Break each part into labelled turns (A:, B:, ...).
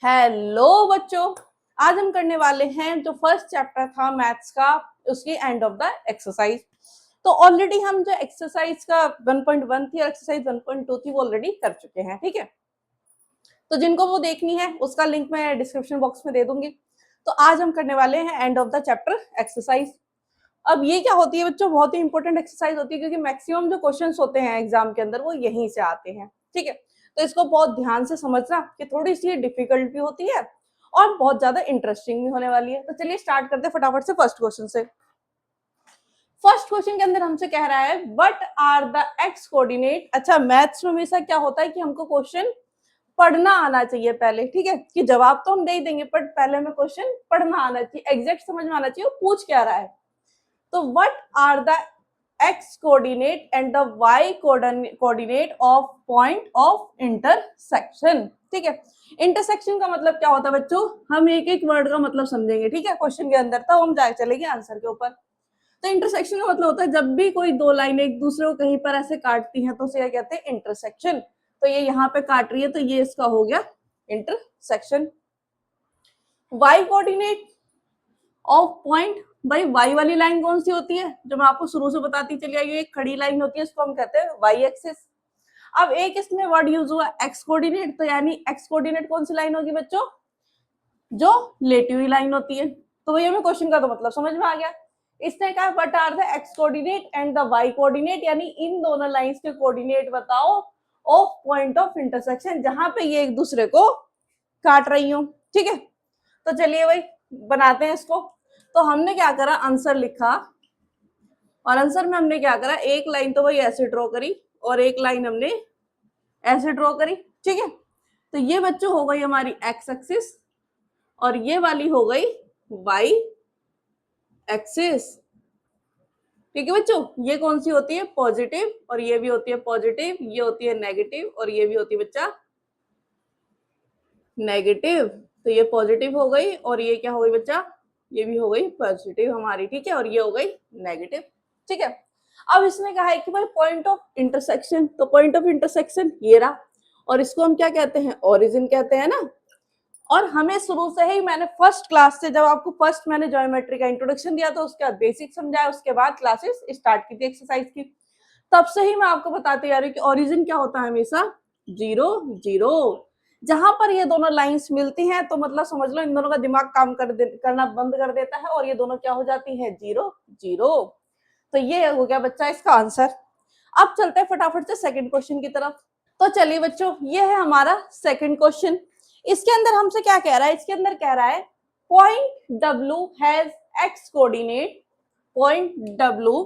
A: Hello बच्चों, आज हम करने वाले हैं जो फर्स्ट चैप्टर था मैथ्स का, उसकी एंड ऑफ द एक्सरसाइज। तो ऑलरेडी हम जो एक्सरसाइज का 1.1 थी और एक्सरसाइज 1.2 थी वो ऑलरेडी कर चुके हैं, ठीक है। तो जिनको वो देखनी है उसका लिंक मैं डिस्क्रिप्शन बॉक्स में दे दूंगी। तो आज हम करने वाले हैं end of the chapter exercise. अब ये क्या होती है बच्चों, बहुत ही इंपॉर्टेंट एक्सरसाइज होती है क्योंकि मैक्सिमम जो क्वेश्चंस होते हैं एग्जाम के अंदर वो यहीं से आते हैं, ठीक है। तो इसको बहुत ध्यान से समझना कि थोड़ी सी डिफिकल्ट भी होती है और बहुत ज्यादा इंटरेस्टिंग भी होने वाली है। तो चलिए स्टार्ट करते हैं फटाफट से फर्स्ट क्वेश्चन से। फर्स्ट क्वेश्चन के अंदर हमसे कह रहा है what are the x coordinate. अच्छा, मैथ्स में हमेशा क्या होता है कि हमको क्वेश्चन पढ़ना आना चाहिए पहले, ठीक है। कि जवाब तो हम दे ही देंगे बट पहले हमें क्वेश्चन पढ़ना आना चाहिए, एग्जैक्ट समझ में आना चाहिए वो पूछ क्या रहा है। तो what are the x coordinate and the y coordinate of point of intersection, ठीक है। इंटरसेक्शन का मतलब क्या होता है बच्चों, हम एक एक वर्ड का मतलब समझेंगे, ठीक है, क्वेश्चन के अंदर, तब हम जाए चलेंगे आंसर के ऊपर। तो इंटरसेक्शन का मतलब होता है जब भी कोई दो लाइन एक दूसरे को कहीं पर ऐसे काटती हैं तो उसे क्या कहते हैं, इंटरसेक्शन। तो ये यहाँ पे काट रही है तो ये इसका हो गया intersection. y coordinate of point, भाई वाई वाली लाइन कौन सी होती है, जो मैं आपको शुरू से बताती चली आई हूँ, एक खड़ी लाइन होती है, इसको हम कहते हैं वाई एक्सिस। अब एक इसमें वर्ड यूज हुआ एक्स कोऑर्डिनेट, तो यानी एक्स कोऑर्डिनेट कौन सी लाइन होगी बच्चों, जो लेटी हुई लाइन होती है। तो वही हमें क्वेश्चन का तो मतलब समझ में आ गया। इसने कहा what are the x coordinate and the Y coordinate, यानी इन दोनों लाइंस के कोऑर्डिनेट बताओ ऑफ पॉइंट ऑफ इंटरसेक्शन, जहां पे ये एक दूसरे को काट रही हूँ, ठीक है। तो चलिए भाई बनाते हैं इसको। तो हमने क्या करा, आंसर लिखा और आंसर में हमने क्या करा, एक लाइन तो भाई ऐसे ड्रॉ करी और एक लाइन हमने ऐसे ड्रॉ करी, ठीक है। तो ये बच्चों हो गई हमारी एक्स एक्सिस और ये वाली हो गई वाई एक्सिस, ठीक है बच्चों। ये कौन सी होती है, पॉजिटिव, और ये भी होती है पॉजिटिव, ये होती है नेगेटिव और ये भी होती है बच्चा नेगेटिव। तो ये पॉजिटिव हो गई और ये क्या हो गई बच्चा, ये भी हो गई पॉजिटिव हमारी, ठीक है, और ये हो गई नेगेटिव, ठीक है। अब इसने कहा है कि भाई पॉइंट ऑफ इंटरसेक्शन, तो पॉइंट ऑफ इंटरसेक्शन ये रहा और इसको हम क्या कहते हैं, ओरिजिन कहते हैं ना। और हमें शुरू से ही, मैंने फर्स्ट क्लास से, जब आपको फर्स्ट मैंने ज्योमेट्री का इंट्रोडक्शन दिया था उसके बाद बेसिक समझाया, उसके बाद क्लासेस स्टार्ट की थी एक्सरसाइज की, तब से ही मैं आपको बताती आ रही हूँ कि ओरिजिन क्या होता है, हमेशा 0 0। जहां पर ये दोनों लाइंस मिलती हैं तो मतलब समझ लो इन दोनों का दिमाग काम करना बंद कर देता है और ये दोनों क्या हो जाती है, 0 0। तो ये हो गया बच्चा इसका आंसर। अब चलते हैं फटाफट से सेकंड क्वेश्चन की तरफ। तो चलिए बच्चों, ये है हमारा सेकंड क्वेश्चन। इसके अंदर हमसे क्या कह रहा है, इसके अंदर कह रहा है point W has x coordinate, point W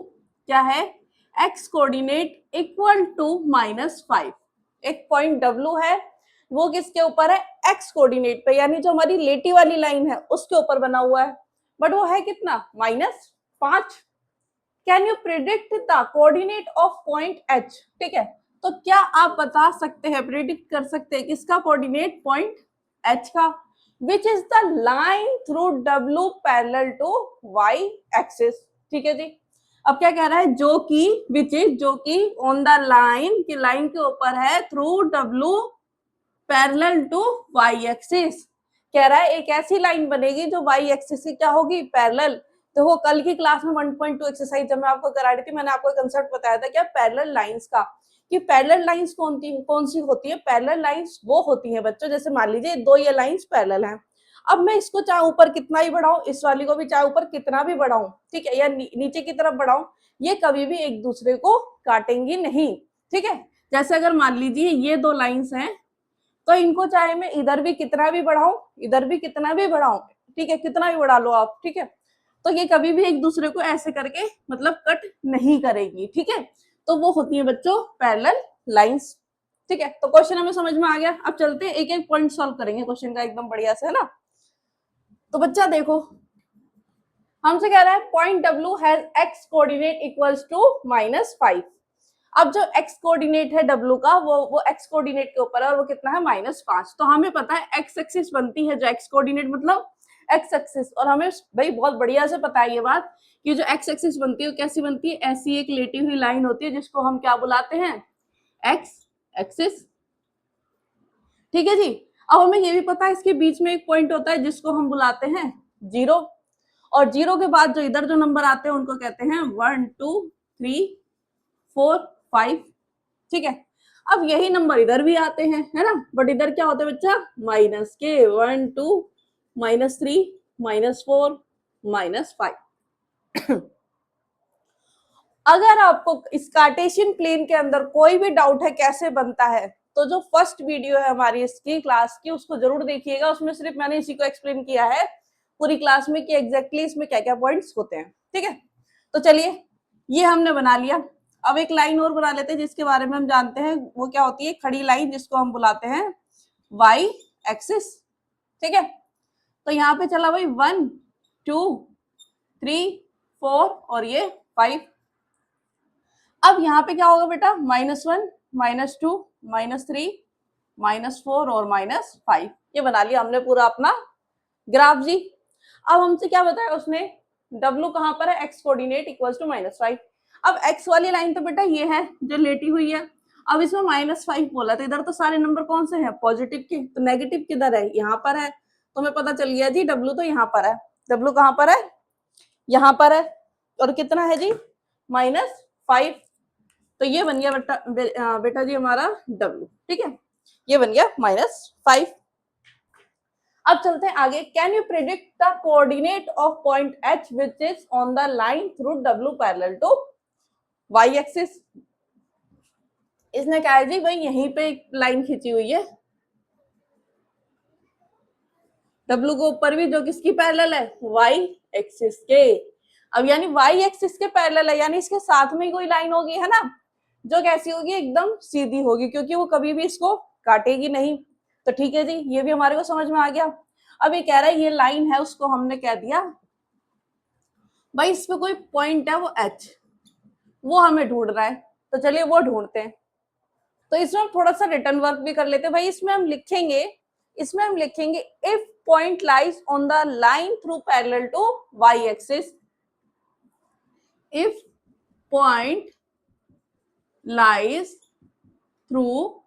A: क्या है, एक्स कोऑर्डिनेट इक्वल टू -5। एक पॉइंट W है, वो किसके ऊपर है, एक्स कोऑर्डिनेट पे, यानी जो हमारी लेटी वाली लाइन है उसके ऊपर बना हुआ है, बट वो है कितना, -5। Can you predict the coordinate of point H, ठीक है। तो क्या आप बता सकते हैं, प्रिडिक्ट कर सकते हैं किसका कोऑर्डिनेट, पॉइंट H का, which is the line through W parallel to Y axis, ठीक है जी। अब क्या कह रहा है, जो कि विच इज, जो कि ऑन द लाइन, की लाइन के ऊपर है, through W parallel to Y axis. कह रहा है एक ऐसी लाइन बनेगी जो Y एक्सिस की क्या होगी, पैरेलल। देखो कल की क्लास में 1.2 एक्सरसाइज जब मैं आपको करा रही थी, मैंने आपको कंसेप्ट बताया था क्या, पैरेलल लाइंस का, कि पैरेलल लाइंस कौन सी होती है, पैरेलल लाइंस वो होती है बच्चों, जैसे मान लीजिए दो ये लाइंस पैरेलल हैं। अब मैं इसको चाहे ऊपर कितना ही बढ़ाऊं, इस वाली को भी चाहे ऊपर कितना भी बढ़ाऊं, ठीक है, या नीचे की तरफ बढ़ाऊं, ये कभी भी एक दूसरे को काटेंगी नहीं, ठीक है। जैसे अगर मान लीजिए ये दो लाइंस हैं तो इनको चाहे मैं इधर भी कितना भी बढ़ाऊं, इधर भी कितना भी बढ़ाऊं, ठीक है, कितना भी बढ़ा लो आप, ठीक है, तो ये कभी भी एक दूसरे को ऐसे करके मतलब कट नहीं करेगी, ठीक है। तो वो होती है बच्चों पैरेलल लाइंस, ठीक है। तो क्वेश्चन हमें समझ में आ गया। अब चलते हैं एक एक पॉइंट सॉल्व करेंगे क्वेश्चन का एकदम बढ़िया से, है ना। तो बच्चा देखो हमसे कह रहा है point W has x coordinate equals to -5। अब जो एक्स कोऑर्डिनेट है W का, वो एक्स कोऑर्डिनेट के ऊपर है और वो कितना है, -5। तो हमें पता है एक्स एक्सिस बनती है, जो एक्स कोऑर्डिनेट मतलब एक्स एक्सिस, और हमें भाई बहुत बढ़िया से पता है ये बात कि जो एक्स एक्सिस बनती है वो कैसी बनती है, ऐसी एक लेटी हुई लाइन होती है जिसको हम क्या बुलाते हैं, एक्स एक्सिस, ठीक है जी। अब हमें ये भी पता है इसके बीच में एक पॉइंट होता है जिसको हम बुलाते हैं 0, और 0 के बाद जो इधर जो नंबर आते हैं उनको कहते हैं 1 2 3 4 5, ठीक है। अब यही नंबर इधर भी आते हैं, है ना, बट इधर क्या होता है बच्चा, माइनस के 1 2 -3 -4 -5। अगर आपको इस कार्टेशियन प्लेन के अंदर कोई भी डाउट है कैसे बनता है, तो जो फर्स्ट वीडियो है हमारी इसकी क्लास की उसको जरूर देखिएगा, उसमें सिर्फ मैंने इसी को एक्सप्लेन किया है पूरी क्लास में कि एग्जैक्टली इसमें क्या क्या पॉइंट्स होते हैं, ठीक है। तो चलिए ये हमने बना लिया, अब एक लाइन और बना लेते हैं जिसके बारे में हम जानते हैं, वो क्या होती है, खड़ी लाइन, जिसको हम बुलाते हैं वाई एक्सिस, ठीक है। तो यहाँ पे चला भाई 1 2 3 4 और ये 5। अब यहाँ पे क्या होगा बेटा, -1 -2 -3 -4 और -5, ये बना लिया हमने पूरा अपना ग्राफ जी। अब हमसे क्या बताया उसने, W कहाँ पर है, x कोऑर्डिनेट इक्वल्स टू -5। अब x वाली लाइन तो बेटा ये है जो लेटी हुई है, अब इसमें -5 बोला, तो इधर तो सारे नंबर कौन से हैं, पॉजिटिव के, तो नेगेटिव किधर है, यहाँ पर है। तो हमें पता चल गया जी W तो यहाँ पर है, W कहाँ पर है, यहाँ पर है, और कितना है जी, -5। तो ये बन गया बेटा जी हमारा W, ठीक है, ये बन गया -5। अब चलते हैं आगे, can you predict the coordinate of point H which is on the line through W parallel to Y axis. इसने कहा है जी भाई यहीं पे एक लाइन खींची हुई है W को ऊपर भी, जो किसकी पैरेलल है, Y एक्सिस के। अब यानी Y एक्सिस के पैरेलल है, यानी इसके साथ में ही कोई लाइन होगी, है ना, जो कैसी होगी, एकदम सीधी होगी, क्योंकि वो कभी भी इसको काटेगी नहीं। तो ठीक है जी, ये भी हमारे को समझ में आ गया। अब ये कह रहा है ये लाइन है, उसको हमने कह दिया भाई इस पे कोई पॉइंट है वो H, वो हमें ढूंढ रहा है, तो चलिए वो ढूंढते हैं। तो इसमें हम थोड़ा सा रिटर्न वर्क भी कर लेते हैं भाई। इसमें हम लिखेंगे if point lies on the line through parallel to Y axis, if point lies through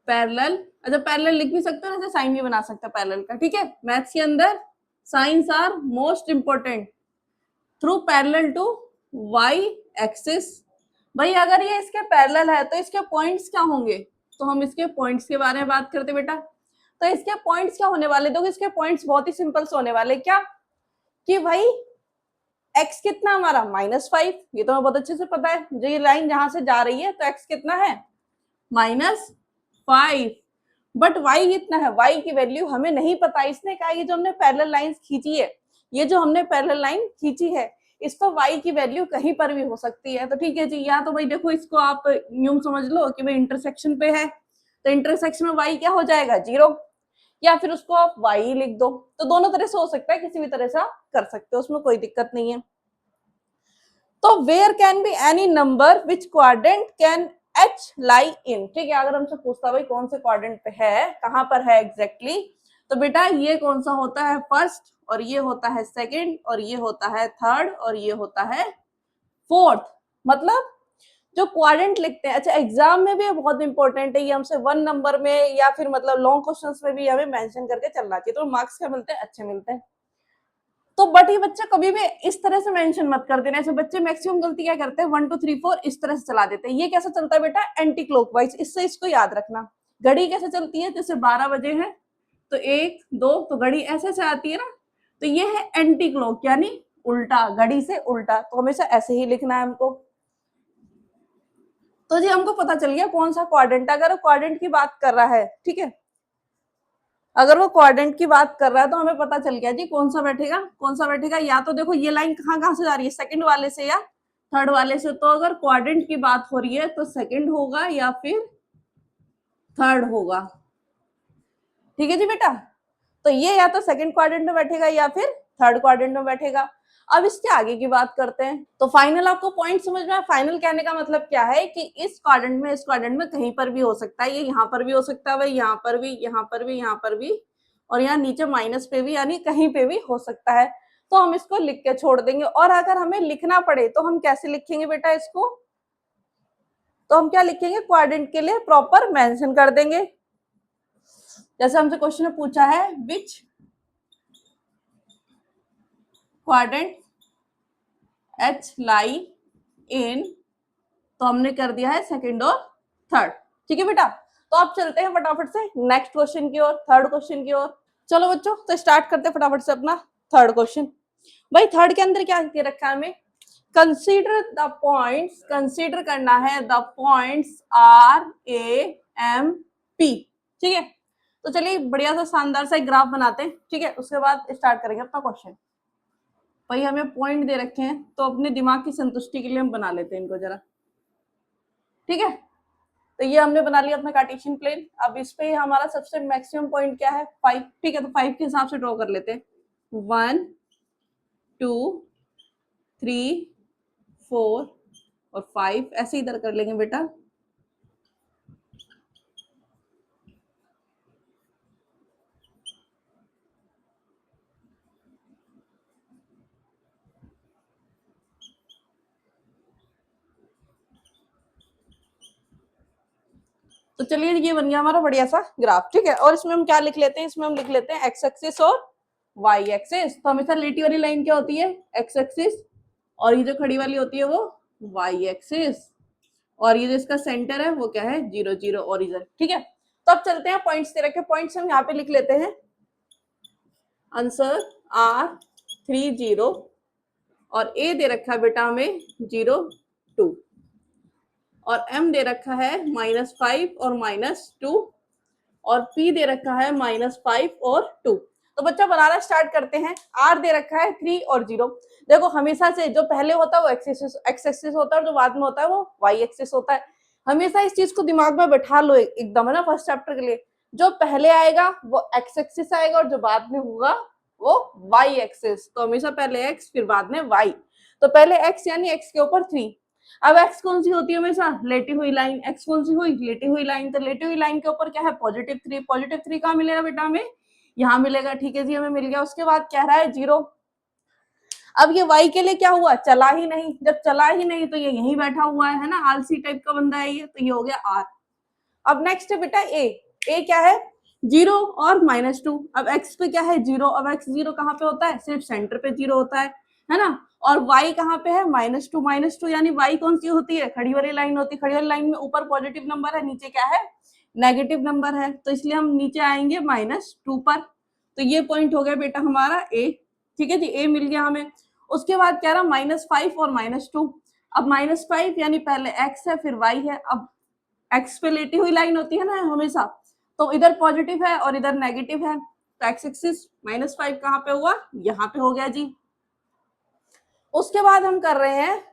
A: parallel, अच्छा पैरेलल लिख भी सकते हैं, ऐसे साइन भी बना सकते हैं पैरेलल का, ठीक है। मैथ्स के अंदर science are most important. Through parallel to Y axis, भाई अगर ये इसके पैरेलल है तो इसके पॉइंट्स क्या होंगे, तो हम इसके पॉइंट्स के बारे में बात करते बेटा। तो इसके पॉइंट्स क्या होने वाले, देखो इसके पॉइंट्स बहुत ही सिंपल से होने वाले, क्या कि भाई x कितना हमारा -5, ये तो हमें बहुत अच्छे से पता है, जो ये लाइन जहां से जा रही है तो x कितना है -5, बट y कितना है, y की वैल्यू हमें नहीं पता। इसने कहा ये जो हमने पैरेलल लाइन खींची है, ये जो हमने पैरेलल लाइन खींची है, इस पर y की वैल्यू कहीं पर भी हो सकती है। तो ठीक है जी, या तो भाई देखो इसको आप यूं समझ लो कि भाई इंटरसेक्शन पे है, तो इंटरसेक्शन में y क्या हो जाएगा 0, या फिर उसको आप y लिख दो। तो दोनों तरह से हो सकता है, किसी भी तरह से आप कर सकते हो, उसमें कोई दिक्कत नहीं है। तो where can be any number which quadrant can H lie in, ठीक है। अगर हमसे पूछता भाई कौन से क्वाड्रेंट पे है, कहां पर है एग्जैक्टली, तो बेटा ये कौन सा होता है फर्स्ट, और ये होता है सेकंड, और ये होता है थर्ड, और ये होता है फोर्थ। मतलब जो क्वाड्रेंट लिखते हैं, अच्छा एग्जाम में भी बहुत इंपॉर्टेंट है ये, हमसे 1 नंबर में या फिर मतलब लॉन्ग क्वेश्चंस में भी हमें मेंशन करके चलना चाहिए, तो मार्क्स क्या मिलते हैं, अच्छे मिलते हैं। तो बट ये बच्चे कभी भी इस तरह से मेंशन मत कर देना, ऐसे बच्चे मैक्सिमम गलती क्या करते हैं 1 2 3 4 इस तरह से चला देते हैं। ये कैसे चलता है बेटा, एंटी क्लॉकवाइज, इससे इसको याद रखना। घड़ी कैसे चलती है, जैसे 12 बजे है तो 1 2, तो घड़ी ऐसे से आती है ना, तो ये है एंटी क्लॉक, यानी उल्टा, घड़ी से उल्टा, तो हमेशा ऐसे ही लिखना है हमको। तो जी हमको पता चल गया कौन सा क्वाड्रेंट, अगर क्वाड्रेंट की बात कर रहा है, ठीक है, अगर वो क्वाड्रेंट की बात कर रहा है तो हमें पता चल गया जी कौन सा बैठेगा, कौन सा बैठेगा। या तो देखो ये लाइन कहाँ से जा रही है, सेकंड वाले से या थर्ड वाले से, तो अगर क्वाड्रेंट की बात हो रही है तो सेकंड होगा या फिर थर्ड होगा, ठीक है जी बेटा। तो ये या तो सेकंड क्वाड्रेंट में बैठेगा या फिर थर्ड क्वाड्रेंट में बैठेगा। अब इसके आगे की बात करते हैं, तो फाइनल आपको पॉइंट समझ में आया। फाइनल कहने का मतलब क्या है कि इस क्वाड्रेंट में कहीं पर भी हो सकता है, ये यहाँ पर भी हो सकता है भाई, यहाँ पर भी, यहाँ पर भी, यहाँ पर भी, और यहाँ नीचे माइनस पे भी, यानी कहीं पे भी हो सकता है। तो हम इसको लिख के छोड़ देंगे, और अगर हमें लिखना पड़े तो हम कैसे लिखेंगे बेटा इसको, तो हम क्या लिखेंगे, क्वाड्रेंट के लिए प्रॉपर मेंशन कर देंगे। जैसे हमसे क्वेश्चन में पूछा है विच क्वाड्रेंट एच लाई इन, तो हमने कर दिया है सेकंड और थर्ड। ठीक है बेटा, तो आप चलते हैं फटाफट से नेक्स्ट क्वेश्चन की ओर, थर्ड क्वेश्चन की ओर। चलो बच्चों, तो स्टार्ट करते हैं फटाफट से अपना थर्ड क्वेश्चन। भाई थर्ड के अंदर क्या दे रखा है हमें, कंसीडर द पॉइंट्स, कंसीडर करना है the points are A M P. ठीक है, तो चलिए बढ़िया सा शानदार सा एक ग्राफ बनाते हैं। ठीक है, उसके बाद स्टार्ट करेंगे अपना क्वेश्चन। भाई हमें पॉइंट दे रखे हैं, तो अपने दिमाग की संतुष्टि के लिए हम बना लेते हैं इनको जरा। ठीक है, तो ये हमने बना लिया अपना कार्टेशियन प्लेन। अब इस पे हमारा सबसे मैक्सिमम पॉइंट क्या है, 5। ठीक है, तो 5 के हिसाब से ड्रॉ कर लेते हैं। 1 2 3 4 और 5 ऐसे इधर कर लेंगे बेटा। तो चलिए ये बन गया हमारा बढ़िया सा ग्राफ। ठीक है, और इसमें हम क्या लिख लेते हैं, इसमें हम लिख लेते हैं एक्स एक्सिस और वाई एक्सिस। तो हमेशा लेटी वाली लाइन क्या होती है, एक्स एक्सिस, और ये जो खड़ी वाली होती है वो वाई एक्सिस, और ये जो इसका सेंटर है वो क्या है, 0 0 ओरिजिन। ठीक है, तो अब चलते हैं पॉइंट्स दे रखे, पॉइंट्स हम यहाँ पे लिख लेते हैं। आंसर आर 3 0 और ए दे रखा है बेटा हमें 0 2 और m दे रखा है -5 और -2 और p दे रखा है -5 और 2। तो बच्चा बनाना स्टार्ट करते हैं। r दे रखा है 3 और 0। देखो हमेशा से जो पहले होता है वो एक्स एक्सिस होता है और जो बाद में होता है वो वाई एक्सिस होता है। हमेशा इस चीज को दिमाग में बैठा लो एकदम, है ना, फर्स्ट चैप्टर के लिए। जो पहले आएगा वो एक्स एक्सिस आएगा और जो बाद में होगा वो वाई एक्सिस। तो हमेशा पहले एक्स फिर बाद में वाई। तो पहले एक्स यानी एक्स के ऊपर 3। अब एक्स कौन सी होती है हमेशा, लेटी हुई लाइन। एक्स कौन सी हुई, लेटी हुई लाइन। तो लेटी हुई लाइन के ऊपर क्या है, +3। +3 कहाँ मिलेगा बेटा हमें, यहाँ मिलेगा। ठीक है जी, हमें मिल गया। उसके बाद कह रहा है 0। अब ये y के लिए क्या हुआ, चला ही नहीं। जब चला ही नहीं तो ये यहीं बैठा हुआ है ना, आलसी टाइप का बंदा है ये। तो ये हो गया r। अब नेक्स्ट है बेटा a क्या है, 0 और -2। अब x पे क्या है, 0। अब x 0 कहाँ पे होता है, सिर्फ सेंटर पे 0 होता है ना। और y कहाँ पे है, -2 यानी y कौन सी होती है, खड़ी वाली लाइन होती है। खड़ी वाली लाइन में ऊपर पॉजिटिव नंबर है, नीचे क्या है, नेगेटिव नंबर है। तो इसलिए हम नीचे आएंगे -2 पर। तो ये पॉइंट हो गया बेटा हमारा a। ठीक है जी, a मिल गया हमें। उसके बाद कह रहा -5 और -2। अब -5 यानी पहले x है फिर y है। अब x पे लेटी हुई लाइन होती है ना हमेशा, तो इधर पॉजिटिव है और इधर नेगेटिव है। तो x एक्सिस -5 कहाँ पे हुआ, यहाँ पे हो गया जी। उसके बाद हम कर रहे हैं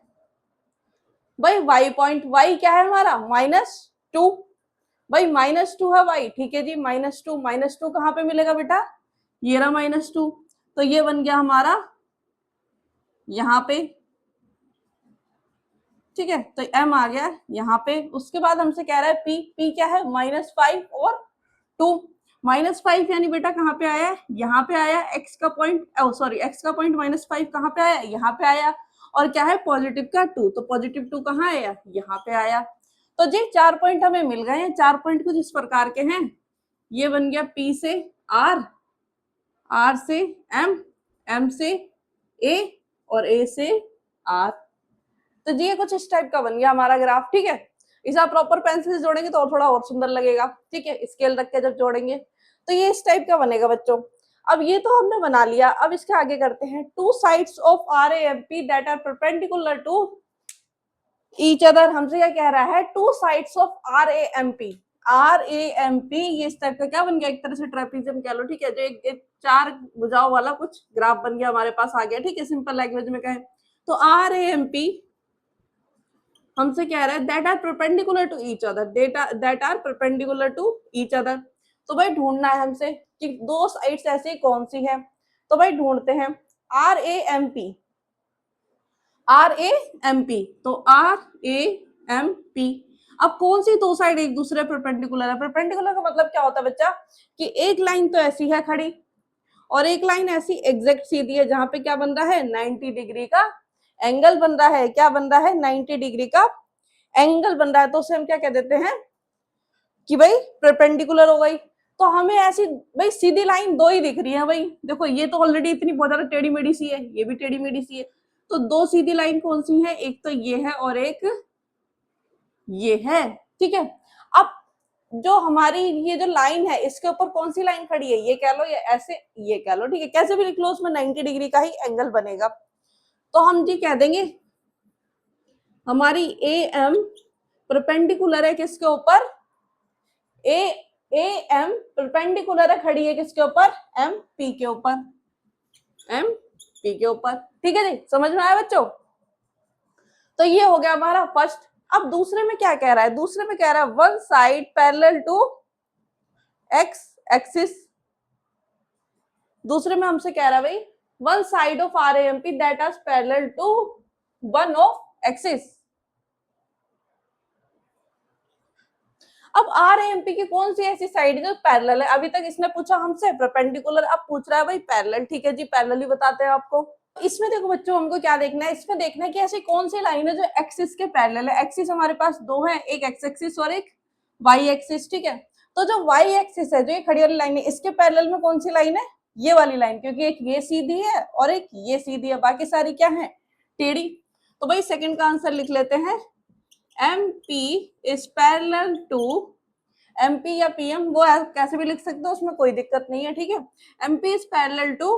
A: भाई y पॉइंट। y क्या है हमारा, -2। भाई -2 है y। ठीक है जी, -2 कहाँ पे मिलेगा बेटा, ये रहा -2। तो ये बन गया हमारा यहाँ पे। ठीक है, तो m आ गया यहाँ पे। उसके बाद हमसे कह रहा है p क्या है, -5 और 2। -5 यानी बेटा कहाँ पे आया, यहाँ पे आया। x का पॉइंट, सॉरी x का पॉइंट -5 कहाँ पे आया, यहाँ पे आया। और क्या है, पॉजिटिव का 2। तो +2 कहाँ आया, यहाँ पे आया। तो जी 4 पॉइंट हमें मिल गए हैं। 4 पॉइंट कुछ इस प्रकार के हैं। ये बन गया p से r, r से m, m से a और a से r। तो जी ये कुछ इस टाइप का बन गया हमारा ग्राफ। ठीक है, इसे आप प्रॉपर पेंसिल से जोड़ेंगे तो और थोड़ा और सुंदर लगेगा। ठीक है, स्केल रख के जब जोड़ेंगे तो ये इस टाइप का बनेगा बच्चों। अब ये तो हमने बना लिया। अब इसके आगे करते हैं, 2 sides of RAMP that are perpendicular to each other. हमसे क्या कह रहा है, 2 साइड्स ऑफ RAMP। RAMP ये इस टाइप का क्या बन गया, एक तरह से ट्रेपेजियम कह लो। ठीक है, जो एक 4 भुजाओं वाला कुछ ग्राफ बन गया हमारे पास आ गया। ठीक है, सिंपल लैंग्वेज में कहें तो RAMP हमसे कह रहा है that are perpendicular to each other, that are perpendicular to each other. तो भाई ढूंढना है हमसे कि 2 साइड्स ऐसी कौन सी है। तो भाई ढूंढते हैं RAMP। तो RAMP अब कौन सी 2 साइड एक दूसरे परपेंडिकुलर है। परपेंडिकुलर का मतलब क्या होता है बच्चा, कि एक लाइन तो ऐसी है खड़ी और एक लाइन ऐसी एग्जैक्ट सीधी है, जहां पे क्या बन रहा है, 90 डिग्री का एंगल बन रहा है। क्या बन रहा है, 90 डिग्री का एंगल बन रहा है। तो उसे हम क्या कह देते हैं कि भाई परपेंडिकुलर हो गई। तो हमें ऐसी भाई सीधी लाइन दो ही दिख रही है भाई, देखो ये तो ऑलरेडी इतनी बहुत ज्यादा टेढ़ी मेढ़ी सी है, ये भी टेढ़ी मेढ़ी सी है, तो दो सीधी लाइन कौन सी है, एक तो ये है और एक ये है, ठीक है। अब जो हमारी ये जो लाइन है इसके ऊपर कौन सी लाइन खड़ी है, ये कह लो या ऐसे ये कह लो, ठीक है, कैसे भी लिख लो उसमें 90 डिग्री का ही एंगल बनेगा। तो हम जी कह देंगे हमारी ए एम परपेंडिकुलर है किसके ऊपर, ए एम परपेंडिकुलर है, खड़ी है किसके ऊपर, एम पी के ऊपर, एम पी के ऊपर, ठीक है जी, समझ में आया बच्चों। तो ये हो गया हमारा फर्स्ट। अब दूसरे में क्या कह रहा है, दूसरे में कह रहा है one side parallel to x axis, दूसरे में हमसे कह रहा है भाई one side of R M P that is parallel to one of axis. अब आर एम पी की कौन सी ऐसी साइड है जो पैरेलल है, अभी तक इसने पूछा हमसे परपेंडिकुलर, अब पूछ रहा है भाई पैरेलल, ठीक है जी पैरेलल ही बताते हैं आपको। इसमें देखो बच्चों हमको क्या देखना है, इसमें देखना है कि ऐसी कौन सी लाइन है जो एक्सिस के पैरेलल है। एक्सिस हमारे पास दो है, एक एक्स एक्सिस और एक वाई एक्सिस, ठीक है। तो जो वाई एक्सिस है, जो ये खड़ी वाली लाइन है, इसके पैरेलल में कौन सी लाइन है, ये वाली लाइन, क्योंकि एक ये सीधी है और एक ये सीधी है, बाकी सारी क्या है, टेढ़ी। तो भाई सेकंड का आंसर लिख लेते हैं, M P is parallel to, M P या पी एम वो कैसे भी लिख सकते हो, उसमें कोई दिक्कत नहीं है, ठीक है। M P is parallel to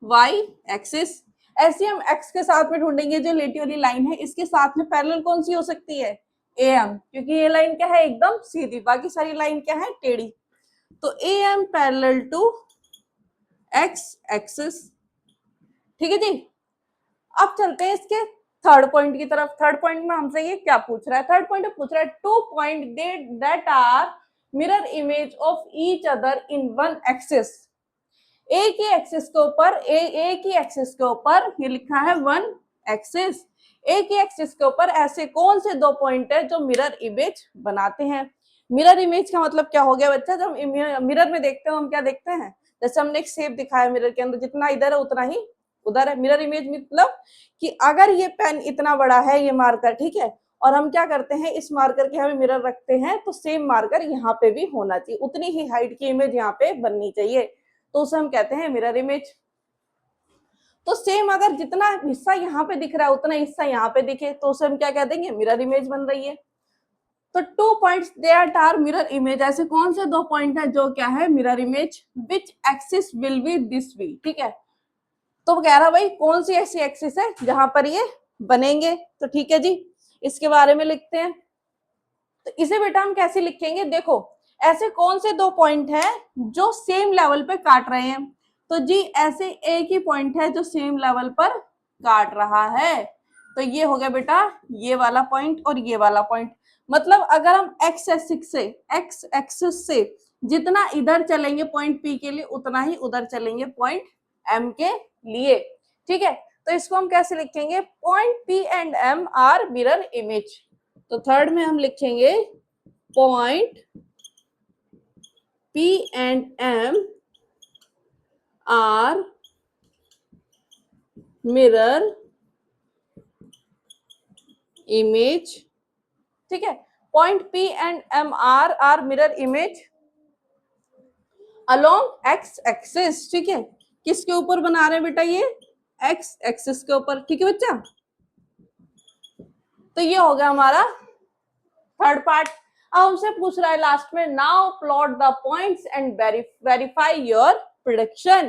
A: Y axis. ऐसे हम एक्स के साथ में ढूंढेंगे जो लेटी वाली लाइन है, इसके साथ में पैरेलल कौन सी हो सकती है, ए एम, क्योंकि ये लाइन क्या है एकदम सीधी, बाकी सारी लाइन क्या है टेढ़ी। तो A M parallel to x axis, ठीक है जी। अब चलते हैं इसके थर्ड पॉइंट की तरफ। थर्ड पॉइंट में हमसे ये क्या पूछ रहा है, थर्ड पॉइंट में पूछ रहा है two point that are mirror image of each other in one axis. एक ही एक्सिस के ऊपर, एक ही एक्सिस के ऊपर, ये लिखा है वन एक्सिस, एक ही एक्सिस के ऊपर ऐसे कौन से दो पॉइंट है जो मिरर इमेज बनाते हैं। मिरर इमेज का मतलब क्या हो गया बच्चा, जब मिरर में देखते हो हम क्या देखते हैं, जैसे हमने एक शेप दिखाया मिरर के अंदर, जितना इधर है उतना ही उधर है। मिरर इमेज मतलब कि अगर ये पेन इतना बड़ा है, ये मार्कर, ठीक है, और हम क्या करते हैं इस मार्कर के हमें मिरर रखते हैं, तो सेम मार्कर यहाँ पे भी होना चाहिए, उतनी ही हाइट की इमेज यहाँ पे बननी चाहिए, तो उसे हम कहते हैं मिरर इमेज। तो सेम अगर जितना हिस्सा यहाँ पे दिख रहा है उतना हिस्सा यहाँ पे दिखे, तो उसे हम क्या कह देंगे, मिरर इमेज बन रही है। तो two points that are mirror image, ऐसे कौन से दो पॉइंट है जो क्या है mirror image, which axis will be this V, ठीक है। तो कह रहा भाई कौन सी ऐसी एक्सिस है जहां पर ये बनेंगे, तो ठीक है जी इसके बारे में लिखते हैं। तो इसे बेटा हम कैसे लिखेंगे, देखो ऐसे कौन से दो पॉइंट है जो सेम लेवल पे काट रहे हैं, तो जी ऐसे एक ही पॉइंट है जो सेम लेवल पर काट रहा है, तो ये हो गया बेटा ये वाला पॉइंट और ये वाला पॉइंट। मतलब अगर हम एक्स एक्सिस से जितना इधर चलेंगे पॉइंट पी के लिए, उतना ही उधर चलेंगे पॉइंट एम के लिए, ठीक है। तो इसको हम कैसे लिखेंगे, point P and M are mirror image. तो थर्ड में हम लिखेंगे point P and M are mirror image, ठीक है। Point P and M are mirror image along x axis, ठीक है। किसके ऊपर बना रहे हैं बेटा, ये x एक्सिस के ऊपर, ठीक है बच्चा। तो ये हो गया हमारा थर्ड पार्ट। अब हमसे पूछ रहा है लास्ट में, now plot the points and verify your prediction.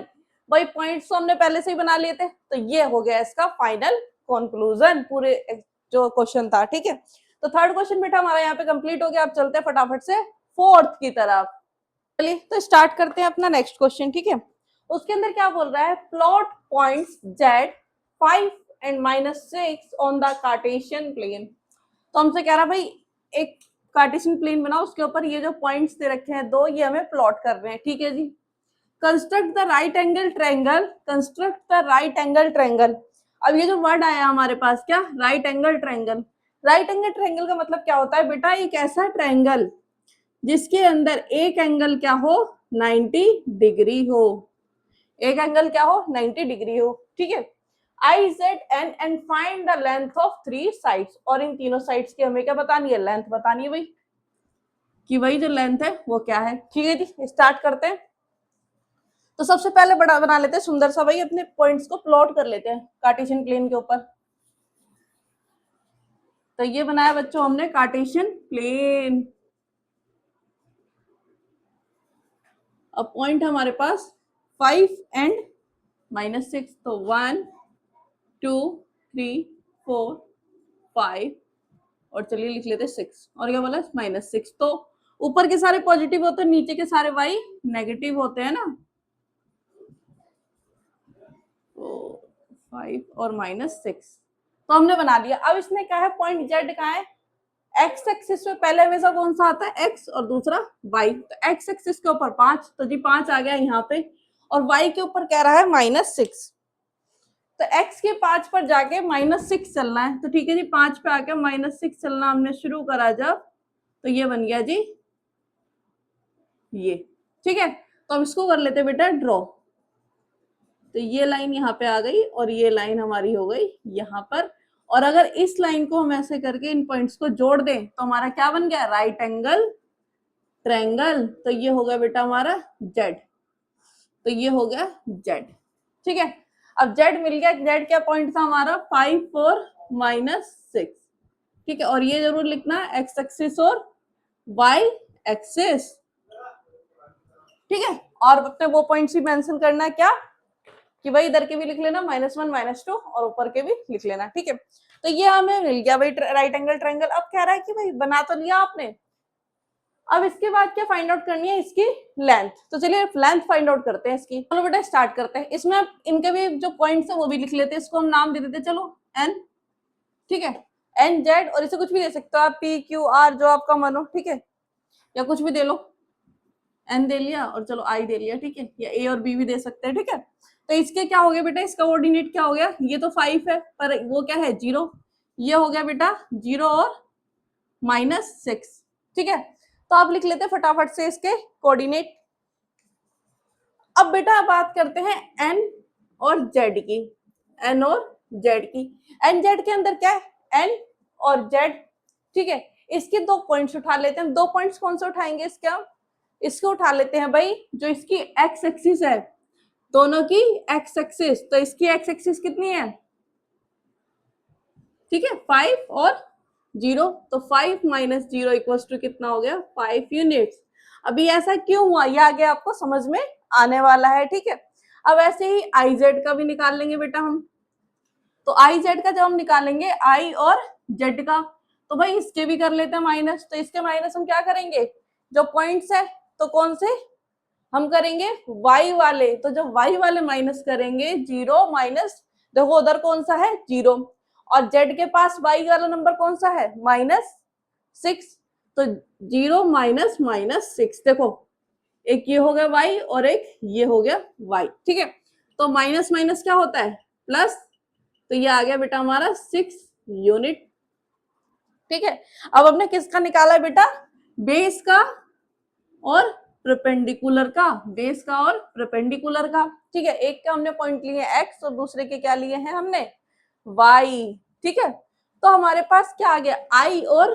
A: भाई पॉइंट्स तो हमने पहले से ही बना लिए थे, तो ये हो गया इसका फाइनल कंक्लूजन पूरे जो क्वेश्चन था, ठीक है। तो थर्ड क्वेश्चन बेटा हमारा यहाँ पे कंप्लीट हो गया। अब चलते हैं फटाफट से फोर्थ की तरफ। चलिए तो स्टार्ट करते हैं अपना नेक्स्ट क्वेश्चन, ठीक है। उसके अंदर क्या बोल रहा है, plot points Z 5 and -6 on the Cartesian plane. तो हमसे कह रहा भाई एक कार्टेशियन प्लेन बनाओ, उसके ऊपर ये जो पॉइंट्स दे रखे हैं दो, ये हमें प्लॉट कर रहे हैं, ठीक है जी। Construct the right angle triangle, construct the right angle triangle. अब ये जो वर्ड आया हमारे पास, क्या, right angle triangle. Right angle triangle का मतलब क्या होता है बेटा, एक ऐसा ट्रायंगल जिसके अंदर एक एंगल क्या हो, 90 डिग्री हो, एक एंगल क्या हो, 90 डिग्री हो, ठीक है। IZN and find the length of 3 sides, और इन तीनों साइड्स की हमें क्या बतानी है, लेंथ बतानी है भाई, कि वही जो लेंथ है वो क्या है। ठीक है जी, स्टार्ट करते हैं। तो सबसे पहले बड़ा बना लेते हैं सुंदर सा, भाई अपने पॉइंट्स को प्लॉट कर लेते हैं कार्टेशियन प्लेन के ऊपर। तो ये बनाया बच्चों हमने कार्टेशियन प्लेन। अब पॉइंट हमारे पास 5 एंड -6, तो 1 2 3 4 5 और चलिए लिख लेते 6, और क्या बोला -6। तो ऊपर के सारे पॉजिटिव होते हैं, नीचे के सारे y नेगेटिव होते हैं ना। तो 5 और -6 तो हमने बना दिया। अब इसने क्या है, पॉइंट z कहाँ है, x एक्सिस में पहले हमेशा कौन सा आता है, x और दूसरा y। तो x एक्सिस के ऊपर 5, तो जी 5 आ गया यहाँ पे, और y के ऊपर कह रहा है -6। तो x के 5 पर जाके -6 चलना है। तो ठीक है जी, 5 पे आके -6 चलना हमने शुरू करा जब, तो ये बन गया जी ये। ठीक है, तो अब इसको कर लेते बेटा ड्रॉ। तो ये लाइन यहाँ पे आ गई और ये लाइन हमारी हो गई यहाँ पर। और अगर इस लाइन को हम ऐसे करके इन पॉइंट्स को जोड़ दें तो हमारा क्या बन गया, राइट एंगल ट्रायंगल। तो ये हो गया बेटा हमारा जेड। तो ये हो गया जेड। ठीक है, अब जेड मिल गया। जेड क्या पॉइंट था हमारा, 5 4 -6। ठीक है, और ये जरूर लिखना एक्स एक्सिस और वाई एक्सिस। ठीक है, और अपने वो पॉइंट्स भी मेंशन करना है क्या, कि भाई इधर के भी लिख लेना -1 -2 और ऊपर के भी लिख लेना। ठीक है, तो ये हमें मिल गया भाई राइट एंगल ट्रायंगल। अब कह रहा है कि भाई बना तो लिया आपने, अब इसके बाद क्या फाइंड आउट करनी है, इसकी लेंथ। तो चलिए लेंथ फाइंड आउट करते हैं इसकी। चलो बेटा स्टार्ट करते हैं। इसमें इनके भी जो पॉइंट्स है वो भी लिख लेते हैं। इसको हम नाम दे देते हैं, चलो एन। ठीक है, एन जेड, और इसे कुछ भी दे सकते हो आप, पी क्यू आर, जो आपका मन हो। ठीक है, या कुछ भी दे लो, एन दे लिया और चलो आई दे लिया। ठीक है, या ए और बी भी दे सकते हैं। ठीक है, तो इसके क्या हो गया बेटा, इसका कोऑर्डिनेट क्या हो गया, ये तो 5 है पर वो क्या है 0, ये हो गया बेटा 0 और -6। ठीक है, तो आप लिख लेते हैं फटाफट से इसके कोऑर्डिनेट। अब बेटा बात करते हैं एन और जेड की, एन और जेड की। एन जेड के अंदर क्या है, एन और जेड। ठीक है, इसके 2 पॉइंट्स उठा लेते हैं। 2 पॉइंट्स कौन से उठाएंगे इसके हम, इसको उठा लेते हैं भाई जो इसकी एक्स एक्सिस है, दोनों की एक्स एक्सिस। तो इसकी एक्स एक्सिस कितनी है, ठीक है 5 और 0। तो 5 - 0 इक्वल्स टू कितना हो गया, 5 यूनिट्स। अभी ऐसा क्यों हुआ, ये आगे आपको समझ में आने वाला है। ठीक है, अब ऐसे ही आई जेड का भी निकाल लेंगे बेटा हम। तो आई जेड का जब हम निकालेंगे आई और जेड का, तो भाई इसके भी कर लेते हैं माइनस। तो इसके माइनस हम क्या करेंगे, जो पॉइंट्स है तो कौन से हम करेंगे, y वाले। तो जब y वाले माइनस करेंगे 0 माइनस, देखो उधर कौन सा है 0, और z के पास y वाला नंबर कौन सा है -6। तो 0 -6, देखो एक ये हो गया y और एक ये हो गया y। ठीक है, तो माइनस माइनस क्या होता है, प्लस। तो ये आ गया बेटा हमारा 6 यूनिट। ठीक है, अब हमने किसका निकाला है बेटा, बेस का और परपेंडिकुलर का, बेस का और परपेंडिकुलर का। ठीक है, एक का हमने पॉइंट लिए x और दूसरे के क्या लिए हैं हमने, y। ठीक है, तो हमारे पास क्या आ गया, i और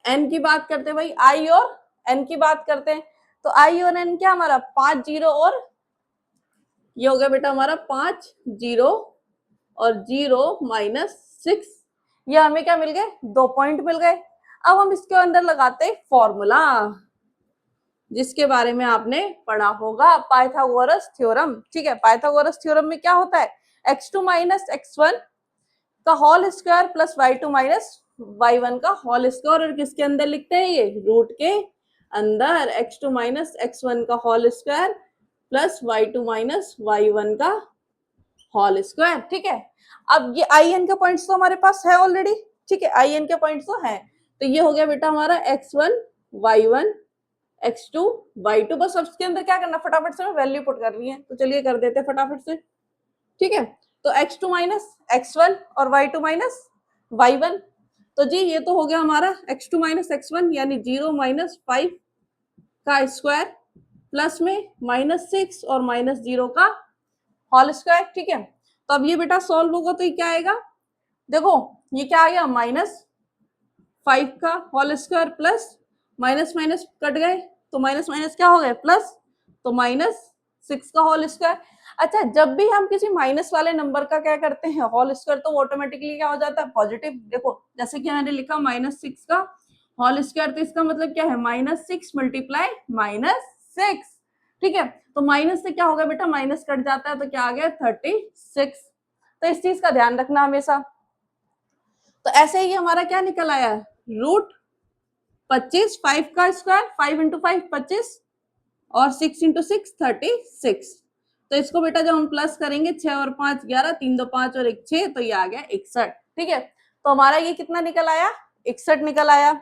A: n की बात करते हैं भाई, i और n की बात करते हैं। तो i और n क्या हमारा 5 0, और ये हो गया बेटा हमारा 5 0 और 0 -6। ये हमें क्या मिल गए, 2 पॉइंट मिल गए। अब हम इसके अंदर लगाते हैं फॉर्मूला, जिसके बारे में आपने पढ़ा होगा, पाइथागोरस थ्योरम। ठीक है, पाइथागोरस थ्योरम में क्या होता है, x2 - x1 का whole square plus y2 - y1 का होल स्क्वायर, और किसके अंदर लिखते हैं, ये रूट के अंदर, x2 - x1 का whole square plus y2 - y1 का होल स्क्वायर। ठीक है, अब ये आई एन के पॉइंट्स तो हमारे पास है ऑलरेडी। ठीक है, आई एन के पॉइंट्स तो है। तो ये हो गया बेटा हमारा x1 y1 x2 y2। बस अब इसके अंदर क्या करना, फटाफट से वैल्यू पुट करनी है। तो चलिए कर देते हैं फटाफट से। ठीक है, तो x2 - x1 और y2 - y1। तो जी ये तो हो गया हमारा x2 - x1 यानी 0 - 5 का स्क्वायर प्लस में -6 और -0 का होल स्क्वायर। ठीक है, तो अब ये बेटा सॉल्व होगा तो ये क्या आएगा, देखो ये क्या आ गया, -5 का whole square plus minus minus cut गए तो माइनस माइनस क्या हो गए प्लस, तो -6 का होल स्क्वायर। अच्छा, जब भी हम किसी माइनस वाले नंबर का क्या करते हैं होल स्क्वायर, तो ऑटोमेटिकली क्या हो जाता है पॉजिटिव। देखो जैसे कि मैंने लिखा -6 का होल स्क्वायर, तो इसका मतलब क्या है -6 मल्टीप्लाई -6, ठीक है। तो माइनस से क्या होगा बेटा, माइनस कट जाता है तो क्या आ गया 36। तो इस चीज का ध्यान रखना हमेशा। तो ऐसे ही हमारा क्या निकल आया, रूट 25, 5 का स्क्वायर, 5 इंटू 5 25 और 6 इंटू 6 36। तो इसको बेटा जब हम प्लस करेंगे 6 और 5 11, 3 2 5 और 1 6, तो ये आ गया 61, ठीक है। तो हमारा ये कितना निकल आया, 61 निकल आया,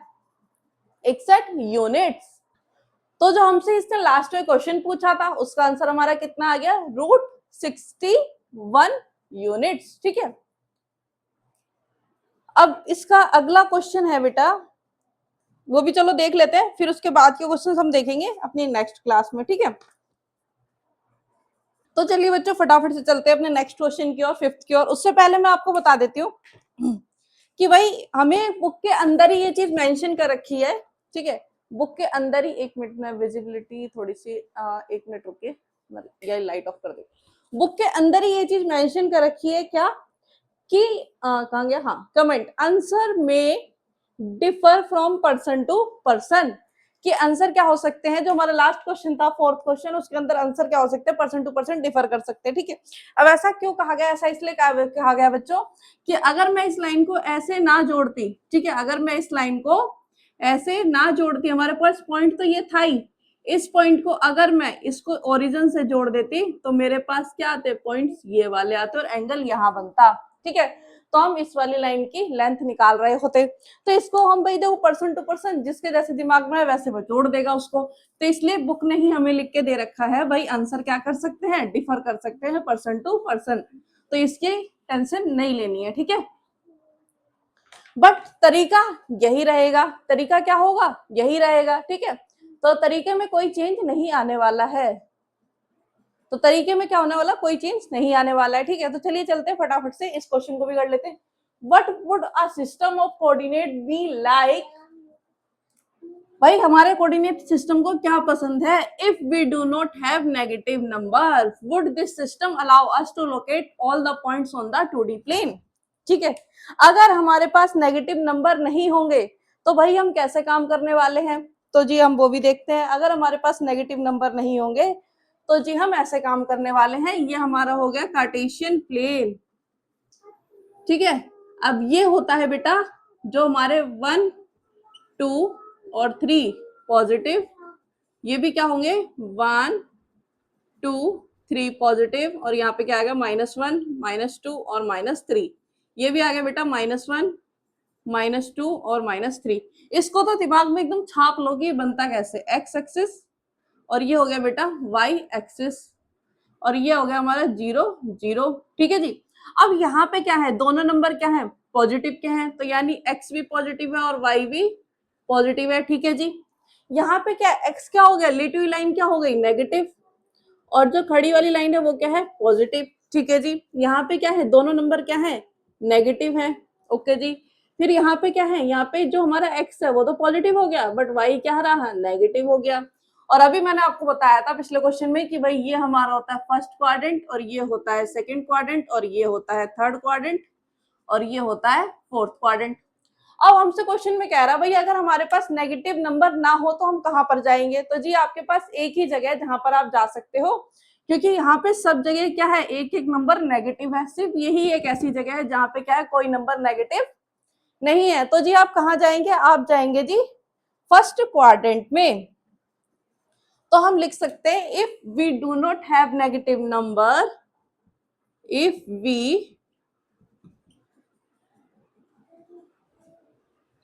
A: 61 यूनिट्स। तो जो हमसे इसने लास्ट में क्वेश्चन पूछा था उसका आंसर हमारा कितना आ गया, रूट 61 यूनिट्स, ठीक है। अब इसका अगला क्वेश्चन है बेटा, वो भी चलो देख लेते हैं, फिर उसके बाद के क्वेश्चन हम देखेंगे अपनी नेक्स्ट क्लास में, ठीक है। तो चलिए बच्चों फटाफट से चलते हैं अपने नेक्स्ट क्वेश्चन की और, फिफ्थ की और। उससे पहले मैं आपको बता देती हूँ कि भाई हमें बुक के अंदर ही ये चीज मेंशन कर रखी है, ठीक है। बुक के अंदर ही, एक मिनट में विजिबिलिटी थोड़ी सी, एक मिनट रुकिए, ये लाइट ऑफ कर दे। बुक के अंदर ही ये चीज मेंशन कर रखी है क्या, कि कहाँ गया, हाँ, कमेंट आंसर में differ from person to person, कि आंसर क्या हो सकते हैं, जो हमारा लास्ट क्वेश्चन था फोर्थ क्वेश्चन, उसके अंदर आंसर क्या हो सकते हैं, पर्सन टू पर्सन डिफर कर सकते हैं, ठीक है। अब ऐसा क्यों कहा गया, ऐसा इसलिए कहा गया बच्चों कि अगर मैं इस लाइन को ऐसे ना जोड़ती, ठीक है, अगर मैं इस लाइन को ऐसे ना जोड़ती, हमारे पास पॉइंट तो ये था ही, इस पॉइंट को अगर मैं इसको ओरिजिन से जोड़ देती तो मेरे पास क्या आते, पॉइंट्स ये वाले आते और एंगल यहाँ बनता, ठीक है। तो हम इस वाली लाइन की लेंथ निकाल रहे होते, तो इसको हम भाई देखो पर्सन टू पर्सन, जिसके जैसे दिमाग में है वैसे वो जोड़ देगा उसको। तो इसलिए बुक ने ही हमें लिख के दे रखा है भाई आंसर क्या कर सकते हैं, डिफर कर सकते हैं पर्सन टू पर्सन, तो इसकी टेंशन नहीं लेनी है, ठीक है। बट तरीका यही रहेगा, तरीका क्या होगा, यही रहेगा, ठीक है। तो तरीके में कोई चेंज नहीं आने वाला है, तो तरीके में क्या होने वाला, कोई चेंज नहीं आने वाला है, ठीक है। तो चलिए चलते हैं फटाफट से इस क्वेश्चन को भी कर लेते हैं। What would a system of coordinate be like, भाई हमारे कोऑर्डिनेट सिस्टम को क्या पसंद है, if we do not have negative number would this system allow us to locate all the points on the 2D plane, ठीक है। अगर हमारे पास नेगेटिव नंबर नहीं होंगे तो भाई हम कैसे काम करने वाले हैं, तो जी हम वो भी देखते हैं। अगर हमारे पास नेगेटिव नंबर नहीं होंगे तो जी हम ऐसे काम करने वाले हैं, ये हमारा हो गया कार्टेशियन प्लेन, ठीक है। अब ये होता है बेटा जो हमारे 1 2 और 3 पॉजिटिव, ये भी क्या होंगे 1 2 3 पॉजिटिव, और यहाँ पे क्या आएगा -1 -2 और -3, ये भी आ गया बेटा -1 -2 और -3। इसको तो दिमाग में एकदम छाप लो कि बनता कैसे, एक्स एक्सिस और ये हो गया बेटा वाई एक्सिस, और ये हो गया हमारा 0 0, ठीक है जी। अब यहाँ पे क्या है, दोनों नंबर क्या है, पॉजिटिव के हैं, तो यानी x भी पॉजिटिव है और y भी पॉजिटिव है, ठीक है जी। यहाँ पे क्या x क्या हो गया, लेटी हुई लाइन क्या हो गई नेगेटिव, और जो खड़ी वाली लाइन है वो क्या है पॉजिटिव, ठीक है जी। यहाँ पे क्या है, दोनों नंबर क्या है नेगेटिव है, ओके जी। फिर यहाँ पे क्या है, यहाँ पे जो हमारा x है वो तो पॉजिटिव हो गया, बट y क्या रहा, नेगेटिव हो गया। और अभी मैंने आपको बताया था पिछले क्वेश्चन में कि भाई ये हमारा होता है फर्स्ट क्वाड्रेंट, और ये होता है सेकंड क्वाड्रेंट, और ये होता है थर्ड क्वाड्रेंट, और ये होता है फोर्थ क्वाड्रेंट। अब हमसे क्वेश्चन में कह रहा है भाई अगर हमारे पास नेगेटिव नंबर ना हो तो हम कहाँ पर जाएंगे, तो जी आपके पास एक ही जगह है जहां पर आप जा सकते हो, क्योंकि यहाँ पे सब जगह क्या है, एक एक नंबर नेगेटिव है, सिर्फ यही एक ऐसी जगह है जहां पे क्या है, कोई नंबर नेगेटिव नहीं है। तो जी आप कहाँ जाएंगे, आप जाएंगे जी फर्स्ट क्वाड्रेंट में। तो हम लिख सकते हैं if we do not have negative number, if we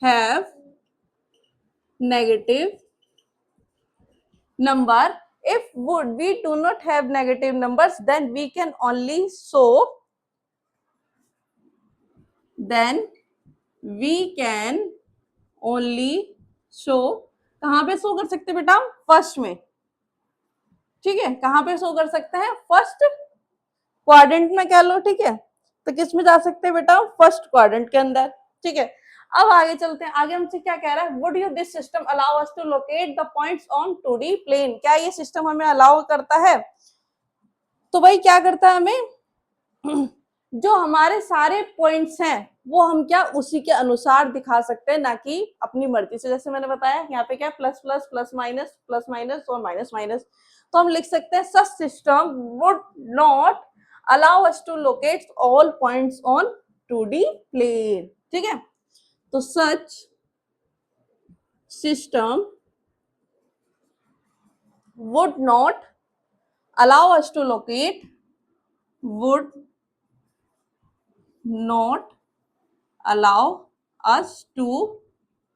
A: have negative number, if we do not have negative numbers then we can only show, then we can only show, कहाँ पे show कर सकते हैं बेटा, फर्स्ट में, ठीक है। कहाँ पे शो कर सकते हैं, फर्स्ट क्वाड्रेंट में कह लो, ठीक है। तो किस में जा सकते हैं बेटा, फर्स्ट क्वाड्रेंट के अंदर, ठीक है। अब आगे चलते हैं, आगे हमसे क्या कह रहा है, would you this system allow us to locate the points on 2D plane, क्या ये सिस्टम हमें अलाउ करता है? तो भाई क्या करता है हमें, जो हमारे सारे पॉइंट्स हैं वो हम क्या उसी के अनुसार दिखा सकते हैं, ना कि अपनी मर्जी से। जैसे मैंने बताया यहाँ पे क्या प्लस प्लस प्लस माइनस और माइनस माइनस, तो हम लिख सकते हैं such system would not allow us to locate all points on 2D plane, ठीक है। तो such system would not allow us to locate, would not allow us to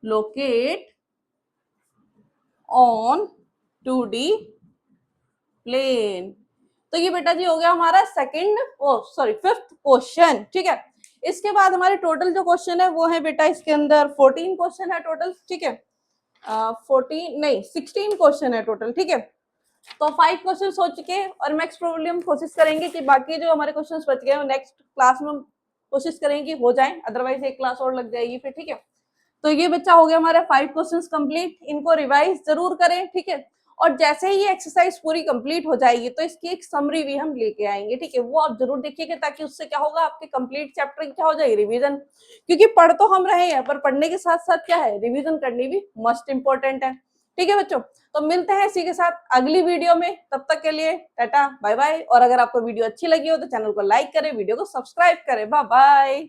A: locate on 2D plane. तो ये बेटा जी हो गया हमारा फिफ्थ क्वेश्चन, ठीक है। इसके बाद हमारे टोटल जो क्वेश्चन है वो है बेटा इसके अंदर 14 क्वेश्चन है टोटल, ठीक है। 16 क्वेश्चन है टोटल, ठीक है। तो 5 क्वेश्चन हो चुके हैं और मैक्स प्रोबेबली हम कोशिश करेंगे कि बाकी जो हमारे क्वेश्चन बच गए नेक्स्ट क्लास में हम कोशिश करेंगे कि हो जाए, अदरवाइज एक क्लास और लग जाएगी फिर, ठीक है। तो ये बच्चा हो गया हमारे 5 क्वेश्चंस कंप्लीट, इनको रिवाइज जरूर करें, ठीक है। और जैसे ही ये एक्सरसाइज पूरी कंप्लीट हो जाएगी तो इसकी एक समरी भी हम लेके आएंगे, ठीक है। वो आप जरूर देखिएगा ताकि उससे क्या होगा आपके कंप्लीट चैप्टर की क्या हो जाएगी रिवीजन, क्योंकि पढ़ तो हम रहे हैं पर पढ़ने के साथ साथ क्या है रिवीजन करनी भी मस्ट इंपॉर्टेंट है, ठीक है बच्चों। तो मिलते हैं इसी के साथ अगली वीडियो में, तब तक के लिए टाटा बाय बाय। और अगर आपको वीडियो अच्छी लगी हो तो चैनल को लाइक करें, वीडियो को सब्सक्राइब करें, बाय बाय।